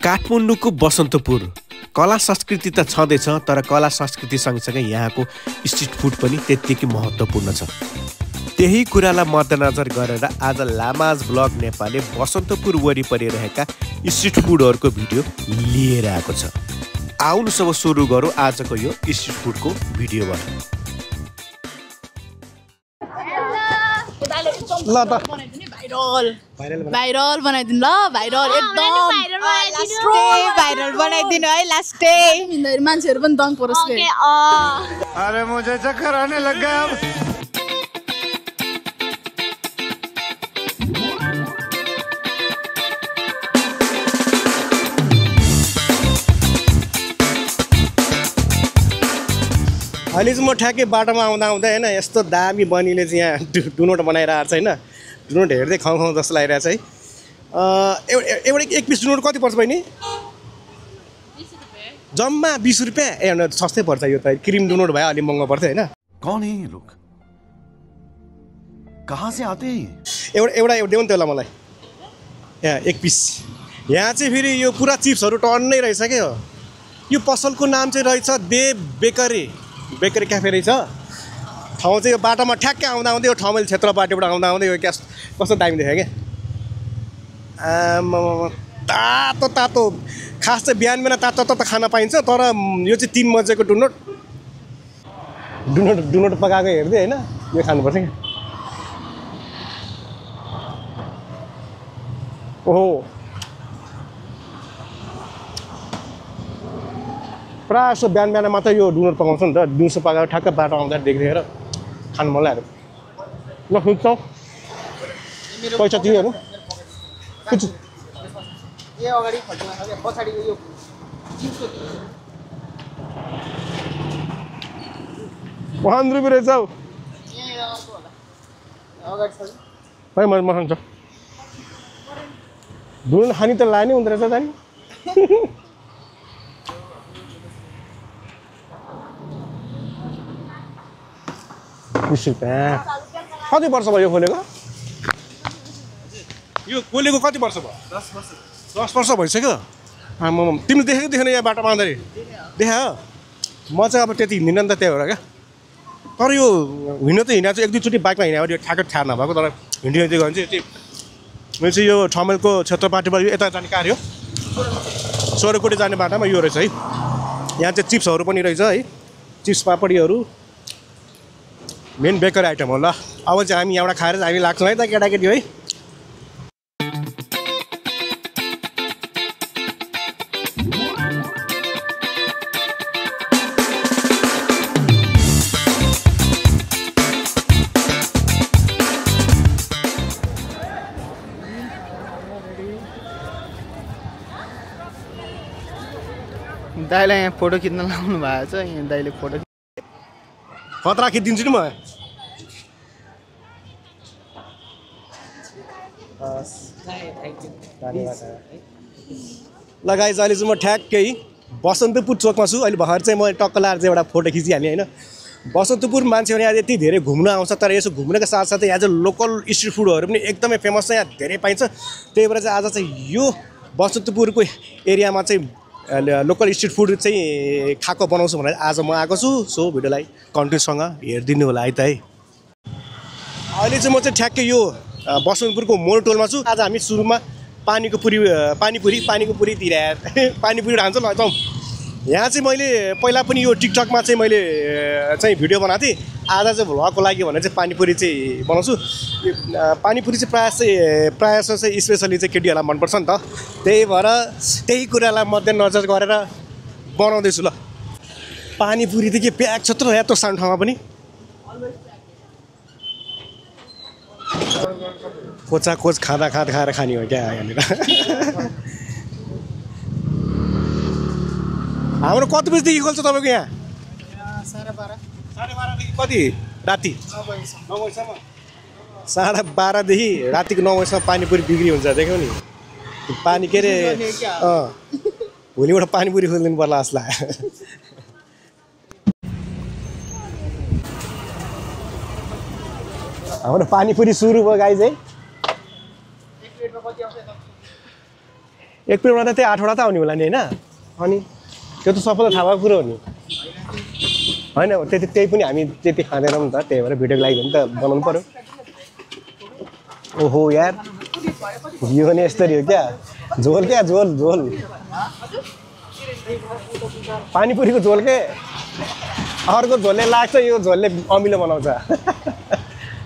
काठमाडौँको बसन्तपुर कला संस्कृति त छँदैछ, तर कला संस्कृति सँगसँगै यहाँको स्ट्रिट फुड पनि त्यत्तिकै महत्त्वपूर्ण छ। त्यही कुरालाई मध्यनजर गरेर आज लामाज ब्लग नेपालले बसन्तपुर वरिपरि रहेका स्ट्रिट फुडहरूको भिडियो लिएर आएको छ। आउनुहोस् अब सुरु गरौँ आजको यो स्ट्रिट फुडको भिडियोबाट। ल त भाइरल बनाइदिनु ल, भाइरल एकदम भाइरल बनाइदिनु है लास्टै मान्छेहरु पनि दङ परोस् के। अरे मुझे चक्कर आने लग गया अब। अहिले चाहिँ म ठ्याक्कै बाटोमा आउँदा होइन यस्तो दामी बनिले चाहिँ यहाँ डुनोट बनाइरहेको छ होइन। डुनोट हेर्दै खाउँ खाउँ जस्तो लागिरहेको छ है। एउटा एक पिस डुनोट कति पर्छ बहिनी? 20 रुपैयाँ। जम्मा 20 रुपैयाँ? ए सस्तै पर्छ यो त। क्रिम डुनोट भए अलिक महँगो पर्छ होइन। कौन है ये लोग? कहाँ से आते हैं? एउटा देऊ नि त्यसलाई मलाई। यहाँ एक पिस। यहाँ चाहिँ फेरि यो पुरा चिप्सहरू टन्नै रहेछ क्या। यो पसलको नाम चाहिँ रहेछ देव बेकरी क्याफे रहेछ। ठाउँ चाहिँ यो बाटोमा ठ्याक्कै आउँदा यो ठमेल क्षेत्र बाटोबाट आउँदा यो कस्तो दामी देख्यो क्या। तातो तातो खास चाहिँ बिहान तातो खान पाइन्छ। तर यो चाहिँ 3 बजेको डुनोट पकाएको हेर्दै होइन यो खानुपर्छ क्या। ओहो प्रायः जस्तो बिहान मात्रै यो डुनोट पकाउँछ नि त। दिउँसो पकाएको ठ्याक्क बाटो आउँदा देखेर खानु मन लाग्यो। ल खुच्छौ पैसा तिमीहरू 100 रुपियाँ रहेछ हौ भाइ। म खान्छ डुनोट खानी त लाने हुँदो रहेछ त नि। 20 रुपियाँ। कति वर्ष भयो यो खोलेको? यो खोलेको कति वर्ष भयो? 10 वर्ष भइसक्यो। तिमीले देखेको थिएन यहाँ बाटोमा आउँदाखेरि? देखा हो। म चाहिँ अब त्यति हिँड्दिनँ नि त त्यही भएर क्या। तर यो हिँड्नु त हिँडेको चाहिँ 1-2 चोटि बाइकमा हिँडेको यो ठ्याक्कै थाहा नभएको। तर हिँड्दै गयो भने चाहिँ मैले चाहिँ यो ठमेलको क्षेत्रपाटीबाट यो यता जाने कार हो सोरकोटी जाने बाटोमा यो रहेछ है। यहाँ चाहिँ चिप्सहरू पनि रहेछ है। चिप्स पापडीहरू मेन बेकरी आइटम हो। ल अब चाहिँ हामी यहाँबाट खाएर हामी लाग्छौँ है त केटाकेटी है। दाइलाई यहाँ फोटो खिच्न लाउनु भएको छ। यहाँ दाइले फोटो खतरा खिचिदिन्छु नि म। ल गाइज अहिले चाहिँ म ठ्याक्कै बसन्तपुर चोकमा छु। अहिले भर्खर चाहिँ म टक्क लाएर चाहिँ एउटा फोटो खिचिहालेँ होइन। बसन्तपुर मान्छेहरू यहाँ यति धेरै घुम्न आउँछ। तर यसो घुम्नको साथसाथै यहाँ चाहिँ लोकल स्ट्रिट फुडहरू पनि एकदमै फेमस छ। यहाँ धेरै पाइन्छ। त्यही भएर चाहिँ आज चाहिँ यो बसन्तपुरको एरियामा चाहिँ लोकल स्ट्रिट फुड चाहिँ खाएको बनाउँछु भनेर आज म आएको छु। सो भिडियोलाई कन्टिन्यूसँग हेरिदिनु होला है त है। अहिले चाहिँ म चाहिँ ठ्याक्कै यो बसन्तपुरको मोरटोलमा छु। आज हामी सुरुमा पानीको पुरी तिरेर पानीपुरी खान्छ ल जाउँ। यहाँ चाहिँ मैले पहिला पनि यो टिकटकमा चाहिँ मैले चाहिँ भिडियो बनाएको थिएँ। आज चाहिँ भ्लगको लागि भनेर चाहिँ पानीपुरी चाहिँ बनाउँछु। पानीपुरी चाहिँ प्रायः चाहिँ स्पेसली चाहिँ केटीहरूलाई मनपर्छ नि त। त्यही भएर त्यही कुरालाई मध्यनजर गरेर बनाउँदैछु ल। पानीपुरी त के प्याक छ त यत्रो सानो ठाउँमा पनि। कोच खाएर खाने हो क्या यहाँनिर। हाम्रो कति बजीदेखि खोल्छ तपाईँको यहाँ? 12:30 कति राति 9 बजीसम्म। 12:30देखि रातिको 9 बजीसम्म पानीपुरी बिक्री हुन्छ। देख्यौ नि पानी के अरे भोलिबाट पानीपुरी खोलिदिनु पर्ला जस्तो लाग्यो। हाम्रो पानीपुरी सुरु भयो गाइज है। एक प्लेटमा त त्यही 8वटा त आउने होला नि हैन अनि त्यो त सबैलाई थाहा भएको कुरो हो नि हैन त्यही पनि हामी त्यति खाँदैनौँ नि त त्यही भएर भिडियोको लागि पनि त बनाउनु पर्यो ओहो यार यो नि यस्तरी हो क्या झोल पानीपुरीको झोल के अर्को झोलले लाग्छ यो झोलले अमिलो बनाउँछ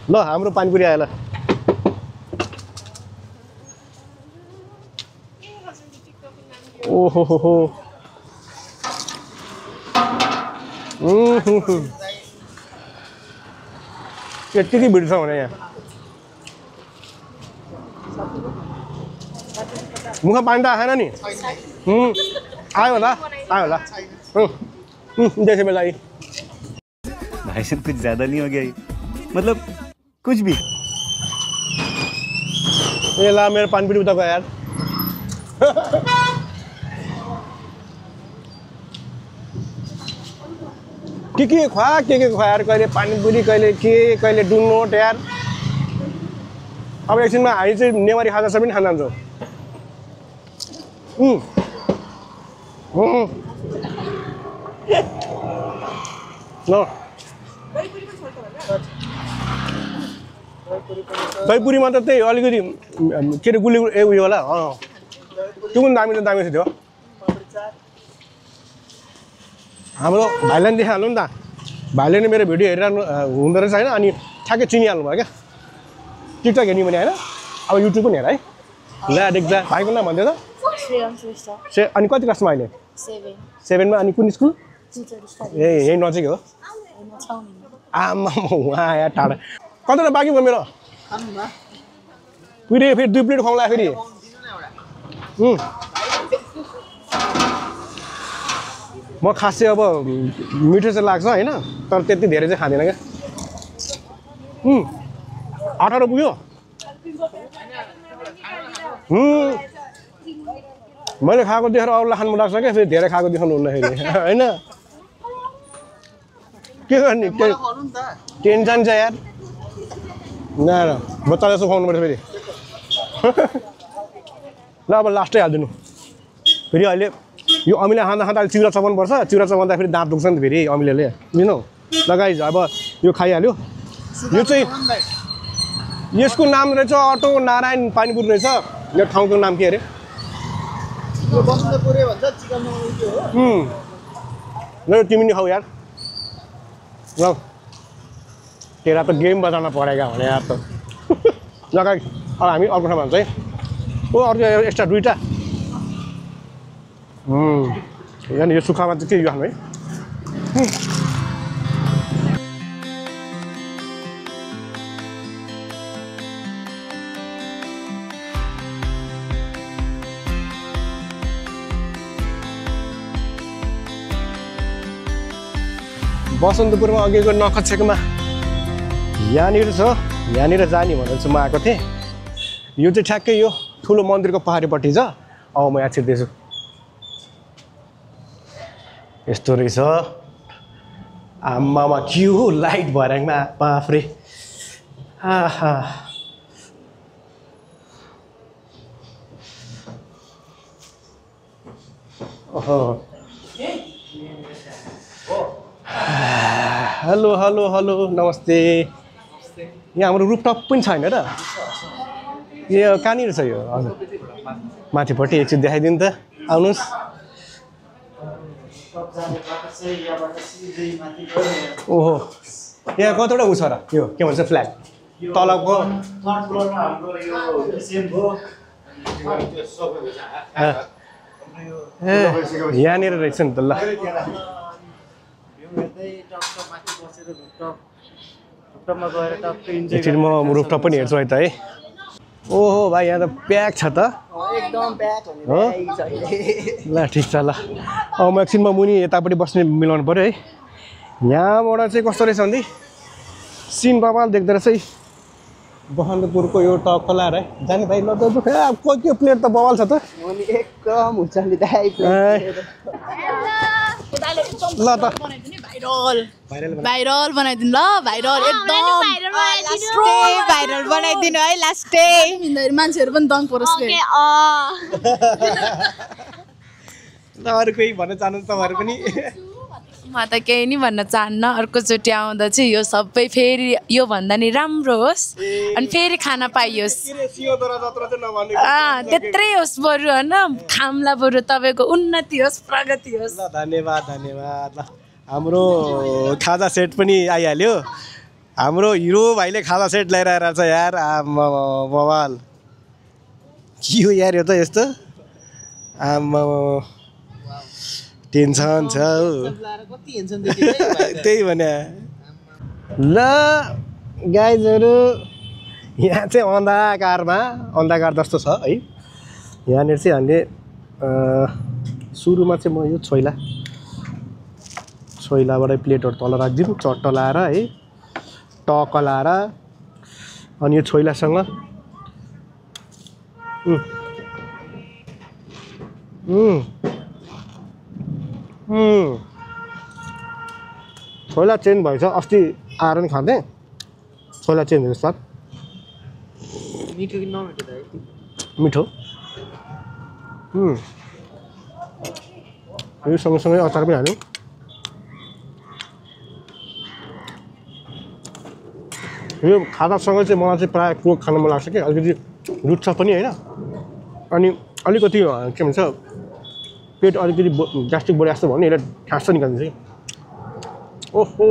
ल हाम्रो पानीपुरी आयो ल ओहो हो हो यतिकै भिड छ भने यहाँ मुखमा पानी त आएन नि आयो होला जैसे मैं लाई भाई साहब कुछ ज्यादा नहीं हो गया ये मतलब कुछ भी ये ला मेरे पानीपुरी उता गयो यार के खुवा यार कहिले पानीपुरी कहिले डुनोट यार अब एकछिनमा हामी चाहिँ नेवारी खाजा सब पनि खान जान्छौँ ल दहीपुरीमा त त्यही अलिकति के अरे गुली उयो होला त्यो पनि दामी थियो हाम्रो भाइलाई पनि देखाइहाल्नु नि त भाइले नै मेरो भिडियो हेरिरहनु हुँदो रहेछ होइन अनि ठ्याक्कै चिनिहाल्नु भयो क्या टिकटक हेर्ने भने होइन अब युट्युब पनि हेर है ल देख्दा भाइको नाम भन्दै त अनि कति क्लासमा अहिले 7 मा अनि कुन स्कुल ए यही नजिक हो आमा उहाँ यहाँ टाढा कतिवटा बाँकी भयो मेरो फेरि 2 प्लेट खुवाउँला फेरि म खास चाहिँ अब मिठो चाहिँ लाग्छ होइन तर त्यति धेरै चाहिँ खाँदिनँ क्या 18 पुग्यो मैले खाएको देखेर अरूलाई खानु मन लाग्छ क्या फेरि धेरै खाएको देखाउनु हुन्न फेरि होइन के गर्ने टेन्सन छ यार न बच्चाले यसो खुवाउनु पर्छ फेरि ल अब लास्टै हालिदिनु फेरि अहिले यो अमिला खाँदा अहिले चिउरा चबाउनु पर्छ चिउरा चबाउँदा फेरि दाँत दुख्छ नि फेरि अमिलाले बुझ्नु ल गाइज अब यो खाइहाल्यो यो चाहिँ यसको नाम रहेछ अटो नारायण पानीपुरी रहेछ यो ठाउँको नाम के अरे ल तिमी नि खाऊ यार ल तेरा त गेम बजाउन परेगा भने यार त लगाइ अब हामी अर्को ठाउँ भन्छ है ओ अर्को एक्स्ट्रा 2टा यहाँ यो सुक्खामा चाहिँ के यो खानु है बसन्तपुरमा अघिको नखछेकमा यहाँनिर छ यहाँनिर जाने भनेर चाहिँ म आएको थिएँ यो चाहिँ ठ्याक्कै यो ठुलो मन्दिरको पहाडीपट्टि छ अब म यहाँ छिर्दैछु यस्तो रहेछ आमामा के हो लाइट भर्याङमा बाफ्रे आहा ओहो हेलो हेलो हेलो नमस्ते यहाँ हाम्रो रुफटप पनि छैन र यो कहाँनिर छ यो हजुर माथिपट्टि एकछिन देखाइदिनु त आउनुहोस् ओहो यहाँ कतिवटा उ छ र यो के भन्छ फ्ल्याग तलको यहाँनिर रहेछ नि त ल एकछिन म रुफटप पनि हेर्छु है त है ओहो भाइ यहाँ त प्याक छ त एकदम प्याक हो ल ठिक छ ल अब म एकछिनमा मुनि यतापट्टि बस्ने मिलाउनु पऱ्यो है यहाँबाट चाहिँ कस्तो रहेछ भने सिन बबाल देख्दो रहेछ है बसन्तपुरको यो टप खोला है जाने भाइ ल त के प्लेट त बबाल छ त एकदम हुन्छ नि दाइ ल त भाइरल बनाइदिनु ल भाइरल एकदम भाइरल बनाइदिनु है लास्ट डे मान्छेहरू पनि दङ परोस् अरू कोही भन्न चाहनुहुन्छ तपाईँहरू पनि म त केही नि भन्न चाहन्न अर्कोचोटि आउँदा चाहिँ यो सबै फेरि यो भन्दा नि राम्रो होस् अनि फेरि खान पाइयोस् त्यत्रै होस् बरु होइन खामला बरु तपाईँको उन्नति होस् प्रगति होस् धन्यवाद धन्यवाद ल हाम्रो खाजा सेट पनि आइहाल्यो हाम्रो हिरो भाइले खाजा सेट ल्याएर आएर छ यार बवाल के हो यार यो त यस्तो आमा टेन्सन छ त्यही भने ल गाइजहरू यहाँ चाहिँ अन्धकार जस्तो छ है यहाँनिर चाहिँ हामीले सुरुमा चाहिँ म यो छोइलाबाट प्लेटहरू तल राखिदिउँ चट्ट लाएर है टक लाएर अनि यो छोइलासँग छोइला चेन्ज भएछ अस्ति आएर नि खाँदै छोइला चेन्ज हुन्छ सर मिठो यो सँगसँगै अचार पनि हाल्यौँ यो खाजासँग चाहिँ मलाई चाहिँ प्रायः कोक खान मन लाग्छ कि अलिकति रुच्छ पनि होइन अनि अलिकति के भन्छ पेट अलिकति ग्यास्ट्रिक बढे जस्तो भयो नि यसलाई ठाँस निकालिदिन्छ कि ओहो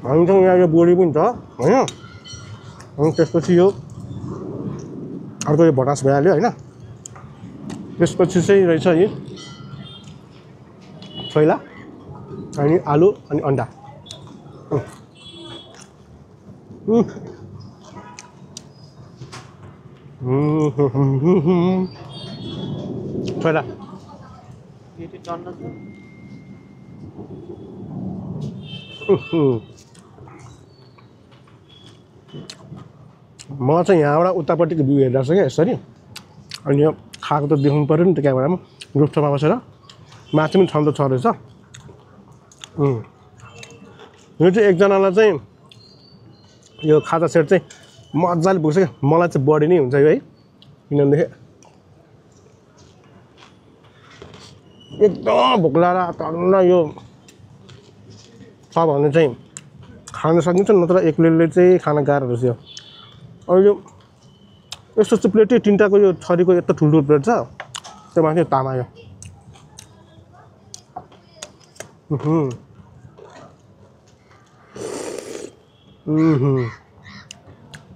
हामीसँग यहाँ यो बोडी पनि छ होइन अनि त्यसपछि यो अर्को यो भटास भइहाल्यो होइन त्यसपछि चाहिँ रहेछ यी छोइला अनि आलु अनि अन्डा छोइला म चाहिँ यहाँबाट उतापट्टिको भ्यू हेरिरहेको छु क्या यसरी अनि यो खाएको त देखाउनु पऱ्यो नि त क्यामेरामा रुफटपमा बसेर माथि पनि छन् त छ रहेछ यो चाहिँ एकजनालाई चाहिँ यो खाजा सेट चाहिँ मजाले पुग्छ क्या मलाई चाहिँ बढी नै हुन्छ यो है किनभनेदेखि एकदम भोक लागेर टन्न यो छ भने चाहिँ खान सकिन्छ नत्र एक्लैले चाहिँ खान गाह्रो रहेछ यो अनि यो यस्तो चाहिँ प्लेटै तिनवटाको यो छरीको यत्रो ठुल्ठुलो प्लेट छ त्यो माथि तामा यो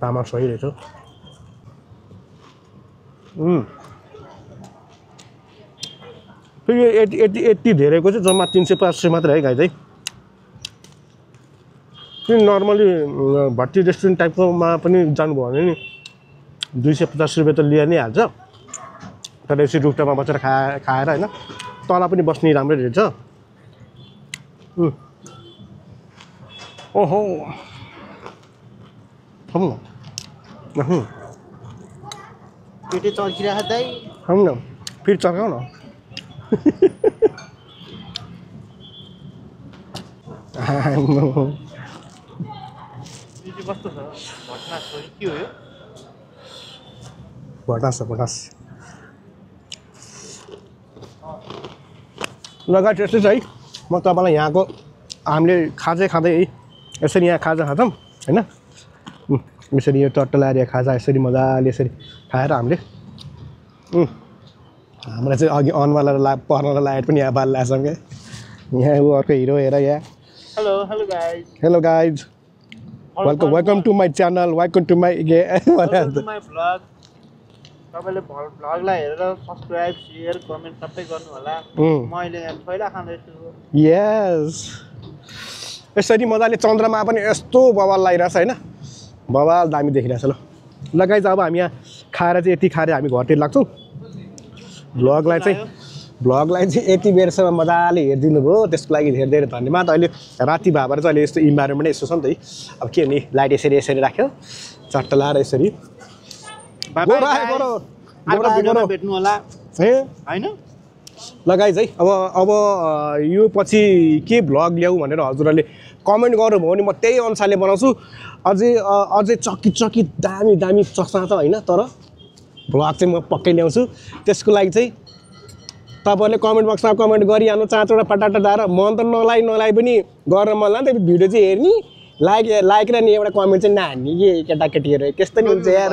तामा सही रहेछ फेरि यति धेरैको चाहिँ जम्मा 350 मात्रै है गाई चाहिँ नर्मली भट्टी रेस्टुरेन्ट टाइपकोमा पनि जानुभयो भने नि 250 रुपियाँ त लिएर नै हाल्छ तर यसरी रुफटपमा बसेर खाएर होइन तल पनि बस्ने राम्रै रहेछ ओहो पेटे चर्किरहेको दाइ खाउँ न फेरि चर्काउ न कस्तो छ भटमास हो के हो यो भटास लगायत यस्तै छ है म तपाईँलाई यहाँको हामीले खाजा खाँदै है यसरी यहाँ खाजा खाँछौँ होइन यसरी यो टट्ट लाएर खाजा यसरी मजाले यसरी खाएर हामीले हाम्रो चाहिँ अघि अनवाला पर्नलाई लाइट पनि यहाँ बाल ल्याएछौँ क्या यहाँ ऊ अर्को हिरो हेर यहाँ hello guys welcome to my channel welcome to my vlog तपाईँले भ्लगलाई हेरेर सब्सक्राइब सेयर कमेन्ट सबै गर्नु होला म अहिले यहाँ छोइला खाँदैछु यस यसरी मजाले चन्द्रमा पनि यस्तो बवाल लागिरहेछ होइन बवाल दामी देखिरहेछ ल गाइज अब हामी यहाँ खाएर चाहिँ यति खाएर हामी घरतिर लाग्छौँ भ्लगलाई चाहिँ भ्लगलाई चाहिँ यति बेरसम्म मजाले हेरिदिनु भयो त्यसको लागि धेरै धेरै धन्यवाद। अहिले राति भए भएर चाहिँ अहिले यस्तो इन्भाइरोमेन्ट यस्तो छ नि त है, अब के भने लाइट यसरी यसरी राख्यो चट्ट लाएर यसरी भेट्नु होला है होइन। लगाइज है। अब यो पछि के भ्लग ल्याऊ भनेर हजुरहरूले कमेन्ट गर्नुभयो भने म त्यही अनुसारले बनाउँछु। अझै चकी दामी दामी चस्मा छ होइन, तर भ्लग चाहिँ म पक्कै ल्याउँछु। त्यसको लागि चाहिँ तपाईँहरूले कमेन्ट बक्समा कमेन्ट गरिहाल्नु, चाँचौँडा पटाटा डाएर मन त नलाइ पनि गरेर मन लाग्छ भिडियो चाहिँ हेर्ने, लाइक र नि एउटा कमेन्ट चाहिँ नहान्ने कि केटाकेटीहरू त्यस्तो नि हुन्छ यार।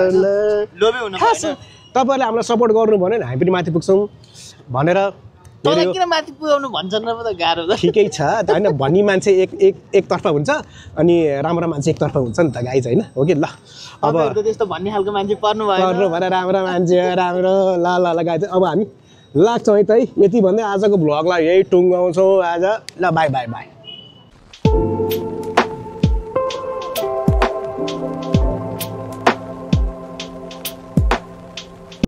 तपाईँहरूले हामीलाई सपोर्ट गर्नु भने हामी पनि माथि पुग्छौँ भनेर किन माथि पुगाउनु भन्छन् र त गाह्रो छ। ठिकै छ होइन, भन्ने मान्छे एकतर्फ हुन्छ अनि राम्रो मान्छे एकतर्फ हुन्छ नि त गाइज होइन, हो कि ल। अब त्यस्तो भन्ने खालको मान्छे पर्नु भएर राम्रो मान्छे राम्रो ल गाइज। अब हामी लाग्छौँ है त है, यति भन्दै आजको भ्लगलाई यही टुङ्गाउँछौँ आज। ल बाई बाई बाई।